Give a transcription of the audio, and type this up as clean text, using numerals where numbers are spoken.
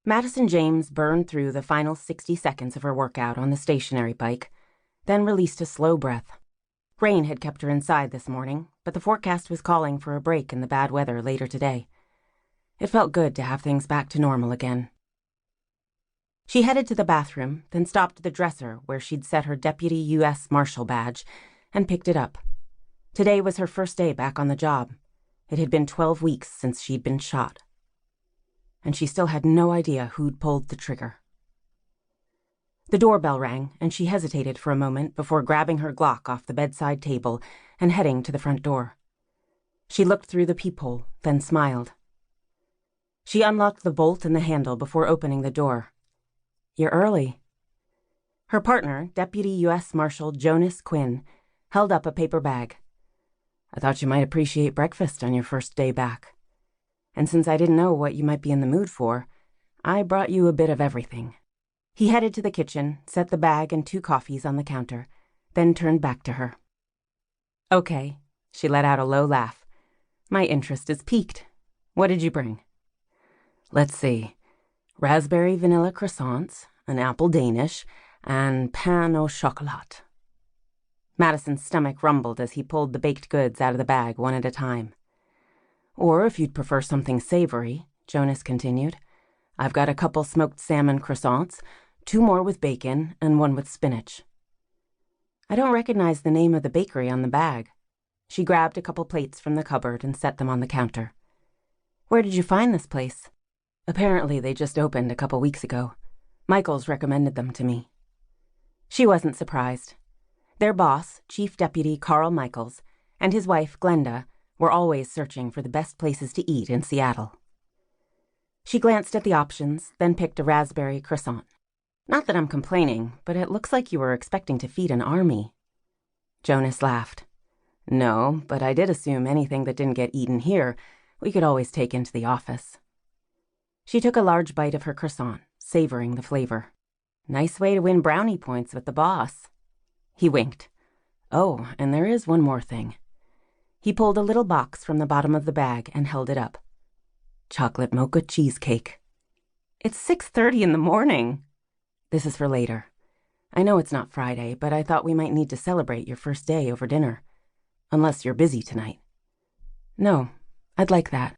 Madison James burned through the final 60 seconds of her workout on the stationary bike, then released a slow breath. Rain had kept her inside this morning, but the forecast was calling for a break in the bad weather later today. It felt good to have things back to normal again. She headed to the bathroom, then stopped at the dresser where she'd set her Deputy U.S. Marshal badge, and picked it up. Today was her first day back on the job. It had been 12 weeks since she'd been shot. And she still had no idea who'd pulled the trigger. The doorbell rang, and she hesitated for a moment before grabbing her Glock off the bedside table and heading to the front door. She looked through the peephole, then smiled. She unlocked the bolt and the handle before opening the door. "You're early." Her partner, Deputy U.S. Marshal Jonas Quinn, held up a paper bag. "I thought you might appreciate breakfast on your first day back. And since I didn't know what you might be in the mood for, I brought you a bit of everything." He headed to the kitchen, set the bag and 2 coffees on the counter, then turned back to her. "Okay," she let out a low laugh. "My interest is piqued. What did you bring?" "Let's see. Raspberry vanilla croissants, an apple Danish, and pain au chocolat." Madison's stomach rumbled as he pulled the baked goods out of the bag one at a time. "Or if you'd prefer something savory," Jonas continued, "I've got a couple smoked salmon croissants, 2 more with bacon, and 1 with spinach." "I don't recognize the name of the bakery on the bag." She grabbed a couple plates from the cupboard and set them on the counter. "Where did you find this place?" "Apparently they just opened a couple weeks ago. Michaels recommended them to me." She wasn't surprised. Their boss, Chief Deputy Carl Michaels, and his wife, Glenda, were always searching for the best places to eat in Seattle. She glanced at the options, then picked a raspberry croissant. "Not that I'm complaining, but it looks like you were expecting to feed an army." Jonas laughed. "No, but I did assume anything that didn't get eaten here, we could always take into the office." She took a large bite of her croissant, savoring the flavor. "Nice way to win brownie points with the boss." He winked. "Oh, and there is one more thing." He pulled a little box from the bottom of the bag and held it up. "Chocolate mocha cheesecake." "It's 6:30 in the morning." "This is for later. I know it's not Friday, but I thought we might need to celebrate your first day over dinner. Unless you're busy tonight." "No, I'd like that."